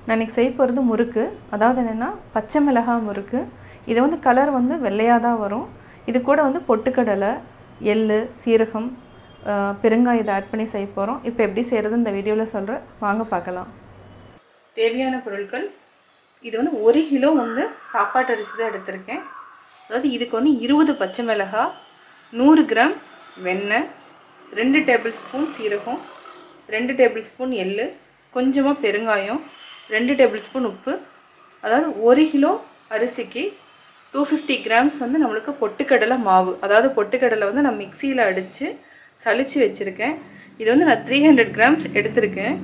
நான் இன்றைக்கி செய்ய போகிறது முறுக்கு. அதாவது என்னென்னா பச்சை மிளகாய் முறுக்கு. இது வந்து கலர் வந்து வெள்ளையாக தான் வரும். இது கூட வந்து பொட்டுக்கடலை, எள், சீரகம், பெருங்காயம் இதை ஆட் பண்ணி செய்ய போகிறோம். இப்போ எப்படி செய்கிறது இந்த வீடியோவில் சொல்கிறேன், வாங்க பார்க்கலாம். தேவையான பொருட்கள், இது வந்து 1 கிலோ வந்து சாப்பாட்டு அரிசி தான் எடுத்திருக்கேன். அதாவது இதுக்கு வந்து 20 பச்சை மிளகாய், 100 கிராம் வெண்ணெய், 2 டேபிள் ஸ்பூன் சீரகம், 2 டேபிள் ஸ்பூன் எள், கொஞ்சமாக பெருங்காயம், 2 டேபிள் ஸ்பூன் உப்பு. அதாவது 1 கிலோ அரிசிக்கு 250 கிராம்ஸ் வந்து நம்மளுக்கு பொட்டுக்கடலை மாவு. அதாவது பொட்டுக்கடலை வந்து நான் மிக்சியில் அடித்து சலிச்சு வச்சுருக்கேன். இது வந்து நான் 300 கிராம்ஸ் எடுத்திருக்கேன்.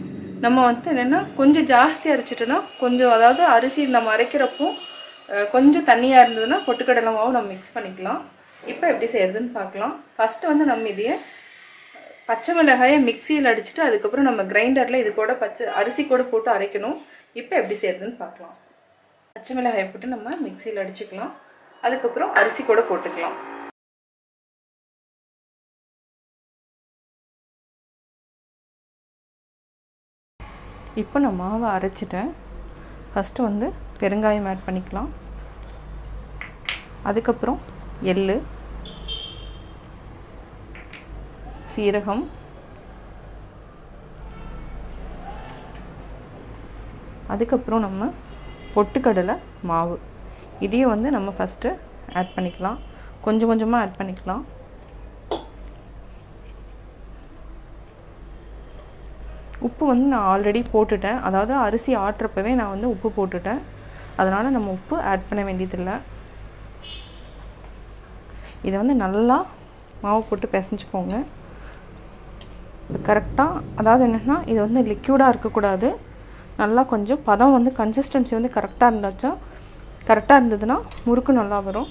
நம்ம வந்து என்னென்னா கொஞ்சம் ஜாஸ்தி அரைச்சிட்டோன்னா கொஞ்சம், அதாவது அரிசி நம்ம அரைக்கிறப்போ கொஞ்சம் தண்ணியாக இருந்ததுன்னா பொட்டுக்கடலை மாவு நம்ம மிக்ஸ் பண்ணிக்கலாம். இப்போ எப்படி செய்யறதுன்னு பார்க்கலாம். ஃபஸ்ட்டு வந்து நம்ம இதையே பச்சை மிளகாயை மிக்சியில் அடிச்சுட்டு அதுக்கப்புறம் நம்ம கிரைண்டரில் இது கூட அரிசி கூட போட்டு அரைக்கணும். இப்போ எப்படி செய்யறதுன்னு பார்க்கலாம். பச்சை மிளகாயை போட்டு நம்ம மிக்சியில் அடிச்சுக்கலாம். அதுக்கப்புறம் அரிசி கூட போட்டுக்கலாம். இப்போ நான் மாவை அரைச்சிட்டேன். ஃபஸ்ட்டு வந்து பெருங்காயம் ஆட் பண்ணிக்கலாம். அதுக்கப்புறம் எள், சீரகம், அதுக்கப்புறம் நம்ம பொட்டுக்கடலை மாவு இதையும் வந்து நம்ம ஃபஸ்ட்டு ஆட் பண்ணிக்கலாம். கொஞ்சம் கொஞ்சமாக ஆட் பண்ணிக்கலாம். உப்பு வந்து நான் ஆல்ரெடி போட்டுட்டேன். அதாவது அரிசி ஆட்டுறப்பவே நான் வந்து உப்பு போட்டுட்டேன். அதனால் நம்ம உப்பு ஆட் பண்ண வேண்டியதில்லை. இதை வந்து நல்லா மாவு போட்டு பிசைஞ்சுக்கோங்க. கரெக்டாக, அதாவது என்னென்னா இது வந்து லிக்யூடாக இருக்கக்கூடாது. நல்லா கொஞ்சம் பதம் வந்து கன்சிஸ்டன்சி வந்து கரெக்டாக இருந்ததுன்னா முறுக்கு நல்லா வரும்.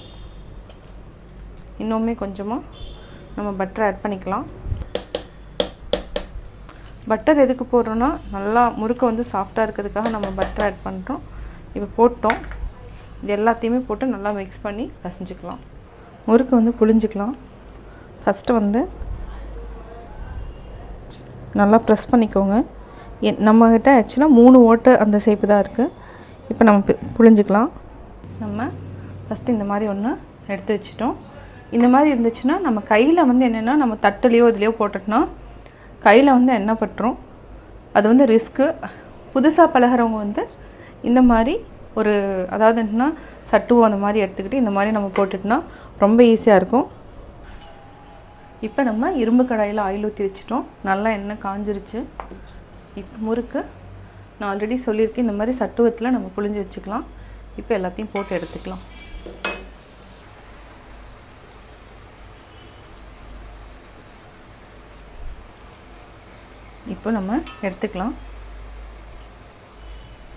இன்னுமே கொஞ்சமாக நம்ம பட்டர் ஆட் பண்ணிக்கலாம். பட்டர் எதுக்கு போடுறோன்னா நல்லா முறுக்கு வந்து சாஃப்டாக இருக்கிறதுக்காக நம்ம பட்டர் ஆட் பண்ணுறோம். இப்போ போட்டோம். இது எல்லாத்தையுமே போட்டு நல்லா மிக்ஸ் பண்ணி பிசைஞ்சுக்கலாம். முறுக்கு வந்து புழிஞ்சிக்கலாம். ஃபஸ்ட்டு வந்து நல்லா ப்ரெஸ் பண்ணிக்கோங்க. நம்மக்கிட்ட ஆக்சுவலாக 3 ஓட்டை அந்த ஷேப்பு தான் இருக்குது. இப்போ நம்ம புழிஞ்சிக்கலாம். நம்ம ஃபஸ்ட்டு இந்த மாதிரி ஒன்று எடுத்து வச்சிட்டோம். இந்த மாதிரி இருந்துச்சுன்னா நம்ம கையில் வந்து என்னென்னா நம்ம தட்டுலையோ இதுலையோ போட்டுட்டோன்னா கையில் வந்து எண்ணெய் பட்டுரும். அது வந்து ரிஸ்க்கு. புதுசாக பழகிறவங்க வந்து இந்த மாதிரி ஒரு, அதாவது என்னென்னா சட்டுவோ அந்த மாதிரி எடுத்துக்கிட்டு இந்த மாதிரி நம்ம போட்டுட்டோன்னா ரொம்ப ஈஸியாக இருக்கும். இப்போ நம்ம இரும்பு கடாயில் ஆயில் ஊற்றி வச்சிட்டோம். நல்லா எண்ணெய் காஞ்சிருச்சு. இப்போ முறுக்கு நான் ஆல்ரெடி சொல்லியிருக்கேன், இந்த மாதிரி சட்டுவத்தில் நம்ம புழிஞ்சு வச்சுக்கலாம். இப்போ எல்லாத்தையும் போட்டு எடுத்துக்கலாம். இப்போ நம்ம எடுத்துக்கலாம்.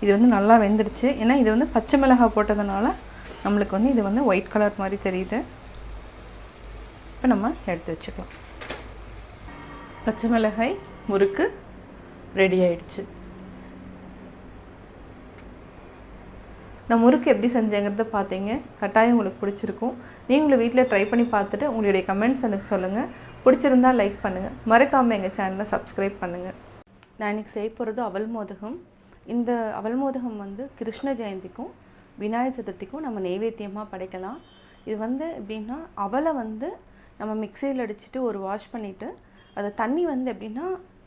இது வந்து நல்லா வெந்துடுச்சு. ஏன்னா இது வந்து பச்சை மிளகாய் போட்டதுனால நம்மளுக்கு வந்து இது வந்து ஒயிட் கலர் மாதிரி தெரியுது. இப்போ நம்ம எடுத்து வச்சுக்கலாம். பச்சை மிளகாய் முறுக்கு ரெடி ஆயிடுச்சு. நான் முறுக்கு எப்படி செஞ்சேங்கிறத பார்த்தீங்க. கட்டாயம் உங்களுக்கு பிடிச்சிருக்கும். நீங்களும் வீட்டில் ட்ரை பண்ணி பார்த்துட்டு உங்களுடைய கமெண்ட்ஸ் எனக்கு சொல்லுங்கள். பிடிச்சிருந்தால் லைக் பண்ணுங்கள். மறக்காமல் எங்கள் சேனலை சப்ஸ்கிரைப் பண்ணுங்கள். நான் இன்றைக்கி செய்ய போகிறது அவல் மோதகம். இந்த அவல் மோதகம் வந்து கிருஷ்ண ஜெயந்திக்கும் விநாயகர் சதுர்த்திக்கும் நம்ம நெய்வேத்தியமாக படைக்கலாம். இது வந்து எப்படின்னா அவலை வந்து நம்ம மிக்சியில் அடிச்சுட்டு ஒரு வாஷ் பண்ணிவிட்டு அதை தண்ணி வந்து எப்படின்னா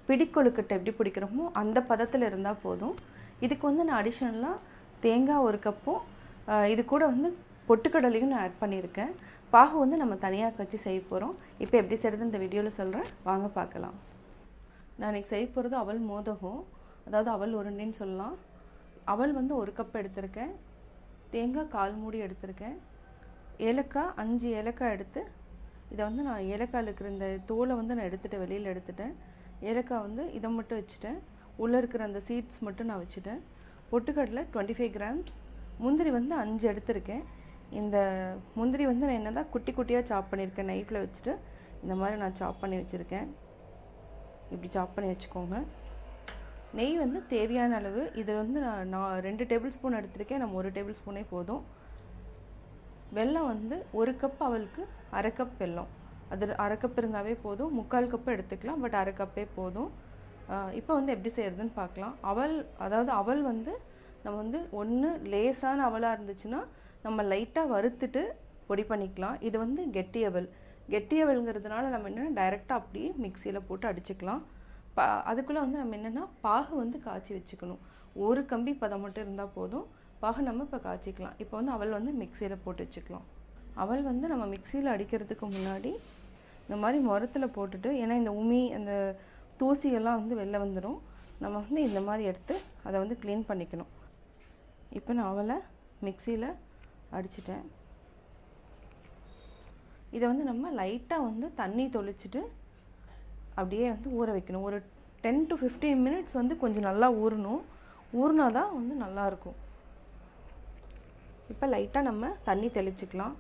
பிடிக்கொழுக்கட்டை எப்படி பிடிக்கிறோமோ அந்த பதத்தில் இருந்தால் போதும். இதுக்கு வந்து நான் அடிஷ்னலாக தேங்காய் 1 கப்பும் இது கூட வந்து பொட்டுக்கடலையும் நான் ஆட் பண்ணியிருக்கேன். பாகு வந்து நம்ம தனியாக வச்சு செய்ய போகிறோம். இப்போ எப்படி செய்கிறது இந்த வீடியோவில் சொல்கிறேன், வாங்க பார்க்கலாம். நான் இன்றைக்கி செய்ய போகிறது அவல் மோதகம், அதாவது அவல் உருண்டைன்னு சொல்லலாம். அவல் வந்து 1 கப் எடுத்திருக்கேன். தேங்காய் 1/4 மூடி எடுத்திருக்கேன். ஏலக்காய் 5 ஏலக்காய் எடுத்து இதை வந்து நான் ஏலக்காயில் இருக்கிற இந்த தோலை வந்து நான் வெளியில் எடுத்துட்டேன். ஏலக்காய் வந்து இதை மட்டும் வச்சுட்டேன். உள்ளே இருக்கிற அந்த சீட்ஸ் மட்டும் நான் வச்சுட்டேன். பொட்டுக்கடலை 25 கிராம்ஸ், முந்திரி வந்து 5 எடுத்திருக்கேன். இந்த முந்திரி வந்து நான் என்னதான் குட்டி குட்டியாக சாப் பண்ணியிருக்கேன். நைஃப்பில் வச்சுட்டு இந்த மாதிரி நான் சாப் பண்ணி வச்சுருக்கேன். இப்படி சாப் பண்ணி வச்சுக்கோங்க. நெய் வந்து தேவையான அளவு. இது வந்து நான் 2 டேபிள் ஸ்பூன் எடுத்திருக்கேன். நம்ம 1 டேபிள் ஸ்பூனே போதும். வெல்லம் வந்து 1 கப் அவளுக்கு 1/2 கப் வெல்லம். அது 1/2 கப் இருந்தாவே போதும். 3/4 கப்பு எடுத்துக்கலாம், பட் 1/2 கப்பே போதும். இப்போ வந்து எப்படி செய்கிறதுன்னு பார்க்கலாம். அவல் வந்து நம்ம வந்து ஒன்று லேசான அவலாக இருந்துச்சுன்னா நம்ம லைட்டாக வறுத்துட்டு பொடி பண்ணிக்கலாம். இது வந்து கெட்டி அவல். கெட்டி அவல்ங்கிறதுனால நம்ம என்ன டைரெக்டாக அப்படியே மிக்சியில் போட்டு அடிச்சுக்கலாம். அதுக்குள்ளே வந்து நம்ம என்னென்னா பாகு வந்து காய்ச்சி வச்சுக்கணும். ஒரு கம்பி பதம் மட்டும் இருந்தால் போதும். பாகு நம்ம இப்போ காய்ச்சிக்கலாம். இப்போ வந்து அவல் வந்து மிக்சியில் போட்டு வச்சுக்கலாம். அவல் வந்து நம்ம மிக்சியில் அடிக்கிறதுக்கு முன்னாடி இந்த மாதிரி முரத்தில் போட்டுட்டு, ஏன்னா இந்த உமி அந்த தூசியெல்லாம் வந்து வெளில வந்துடும். நம்ம வந்து இந்த மாதிரி எடுத்து அதை வந்து க்ளீன் பண்ணிக்கணும். இப்போ நான் அவலை மிக்சியில் அடிச்சிட்டேன். இதை வந்து நம்ம லைட்டாக வந்து தண்ணி தொளிச்சிட்டு அப்படியே வந்து ஊற வைக்கணும். ஒரு 10 to 15 மினிட்ஸ் வந்து கொஞ்சம் நல்லா ஊறணும். ஊறினா தான் வந்து நல்லாயிருக்கும். இப்போ லைட்டாக நம்ம தண்ணி தெளிச்சிக்கலாம்.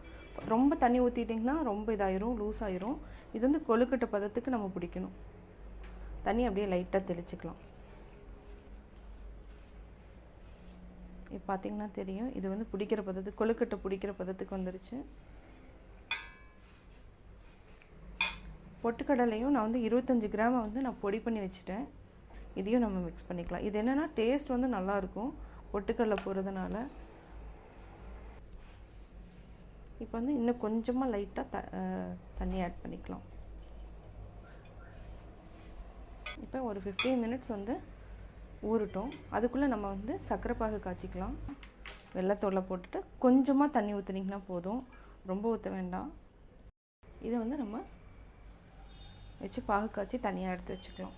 ரொம்ப தண்ணி ஊற்றிட்டிங்கன்னா ரொம்ப இதாயிரும், லூஸ் ஆயிரும். இது வந்து கொழுக்கட்டை பதத்துக்கு நம்ம பிடிக்கணும். தண்ணி அப்படியே லைட்டாக தெளிச்சிக்கலாம். இப்போ பார்த்திங்கன்னா தெரியும், இது வந்து பிடிக்கிற பதத்துக்கு, கொழுக்கட்டை பிடிக்கிற பதத்துக்கு வந்துருச்சு. பொட்டுக்கடலையும் நான் வந்து 25 கிராம் வந்து நான் பொடி பண்ணி வச்சுட்டேன். இதையும் நம்ம மிக்ஸ் பண்ணிக்கலாம். இது என்னென்னா டேஸ்ட் வந்து நல்லாயிருக்கும் பொட்டுக்கடலை போடுறதுனால. இப்போ வந்து இன்னும் கொஞ்சமாக லைட்டாக தண்ணி ஆட் பண்ணிக்கலாம். இப்போ ஒரு 15 மினிட்ஸ் வந்து ஊறட்டும். அதுக்குள்ளே நம்ம வந்து சர்க்கரை பாகு காய்ச்சிக்கலாம். வெள்ளத்தோலை போட்டுட்டு கொஞ்சமாக தண்ணி ஊற்றுனீங்கன்னா போதும், ரொம்ப ஊற்ற வேண்டாம். இதை வந்து நம்ம வச்சு பாகு காய்ச்சி தனியாக எடுத்து வச்சுக்கலாம்.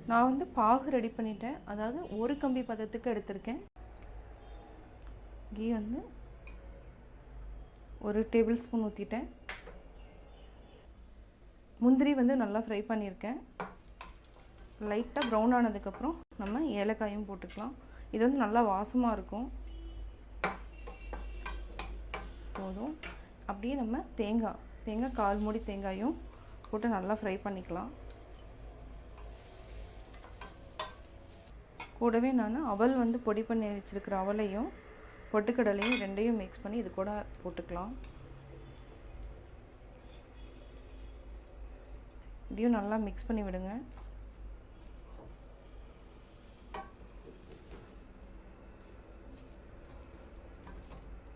நான் வந்து பாகு ரெடி பண்ணிட்டேன். அதாவது ஒரு கம்பி பதத்துக்கு எடுத்திருக்கேன். கீ வந்து ஒரு டேபிள் ஸ்பூன் ஊற்றிட்டேன். முந்திரி வந்து நல்லா ஃப்ரை பண்ணியிருக்கேன். லைட்டாக ப்ரௌன் ஆனதுக்கப்புறம் நம்ம ஏலக்காயும் போட்டுக்கலாம். இது வந்து நல்லா வாசமாக இருக்கும். போதும். அப்படியே நம்ம தேங்காய் 1/4 மூடி தேங்காயும் போட்டு நல்லா ஃப்ரை பண்ணிக்கலாம். கூடவே நான் அவல் வந்து பொடி பண்ணி வச்சுருக்கிற அவலையும் பொட்டுக்கடலையும் ரெண்டையும் மிக்ஸ் பண்ணி இது கூட போட்டுக்கலாம். இதையும் நல்லா மிக்ஸ் பண்ணி விடுங்க.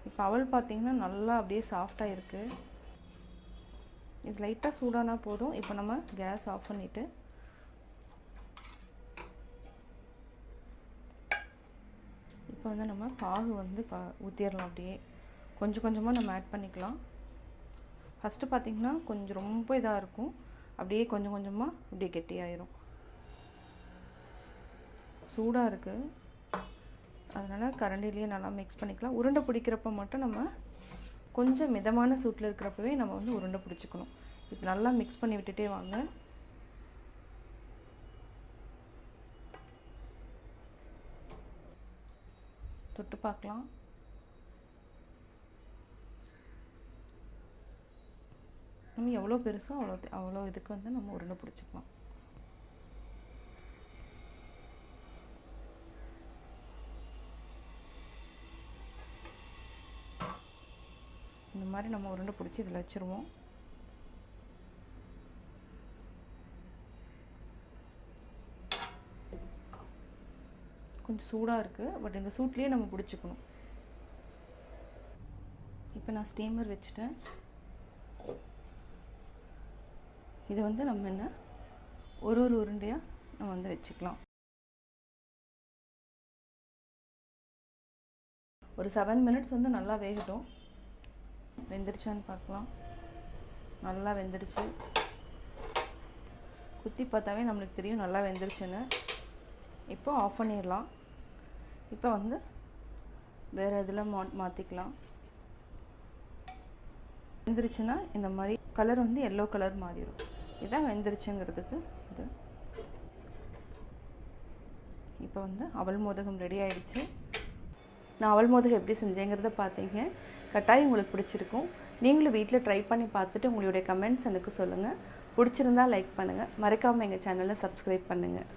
இப்போ அவல் பார்த்திங்கன்னா நல்லா அப்படியே சாஃப்டாக இருக்குது. இது லைட்டாக சூடானா போதும். இப்போ நம்ம கேஸ் ஆஃப் பண்ணிவிட்டு இப்போ வந்து நம்ம பாகு வந்து ஊற்றிடலாம். அப்படியே கொஞ்சம் கொஞ்சமாக நம்ம ஆட் பண்ணிக்கலாம். ஃபஸ்ட்டு பார்த்திங்கன்னா கொஞ்சம் ரொம்ப இதாக இருக்கும். அப்படியே கொஞ்சம் கொஞ்சமாக அப்படியே கெட்டியாயிரும். சூடாக இருக்குது, அதனால் கரண்டிலேயே நல்லா மிக்ஸ் பண்ணிக்கலாம். உருண்டை பிடிக்கிறப்ப மட்டும் நம்ம கொஞ்சம் மிதமான சூட்டில் இருக்கிறப்பவே நம்ம வந்து உருண்டை பிடிச்சிக்கணும். இப்போ நல்லா மிக்ஸ் பண்ணி விட்டுட்டே வாங்க. தொட்டு பார்க்கலாம். நம்ம எவ்வளோ பெருசோ அவ்வளோ இதுக்கு வந்து நம்ம உருண்டை பிடிச்சிக்கலாம். இந்த மாதிரி நம்ம உருண்டை பிடிச்சி இதில் வச்சுருவோம். கொஞ்சம் சூடாக இருக்குது, பட் இந்த சூட்லேயே நம்ம பிடிச்சிக்கணும். இப்போ நான் ஸ்டீமர் வச்சுட்டேன். இதை வந்து நம்ம என்ன ஒரு உருண்டையாக நம்ம வந்து வச்சுக்கலாம். ஒரு 7 மினிட்ஸ் வந்து நல்லா வேகட்டும். வெந்துருச்சான்னு பார்க்கலாம். நல்லா வெந்துருச்சு. குத்தி பார்த்தாவே நம்மளுக்கு தெரியும் நல்லா வெந்துருச்சுன்னு. இப்போ ஆஃப் பண்ணிடலாம். இப்போ வந்து வேறு இதில் மாற்றிக்கலாம். வெந்துருச்சுன்னா இந்த மாதிரி கலர் வந்து எல்லோ கலர் மாறிடும். இதுதான் வெந்துருச்சுங்கிறதுக்கு இது. இப்போ வந்து அவல் மோதகம் ரெடி ஆகிடுச்சு. நான் அவல் மோதகம் எப்படி செஞ்சேங்கிறத பார்த்தீங்க. கட்டாயம் உங்களுக்கு பிடிச்சிருக்கும். நீங்களும் வீட்டில் ட்ரை பண்ணி பார்த்துட்டு உங்களுடைய கமெண்ட்ஸ் எனக்கு சொல்லுங்கள். பிடிச்சிருந்தால் லைக் பண்ணுங்கள். மறக்காமல் எங்கள் சேனலை சப்ஸ்கிரைப் பண்ணுங்கள்.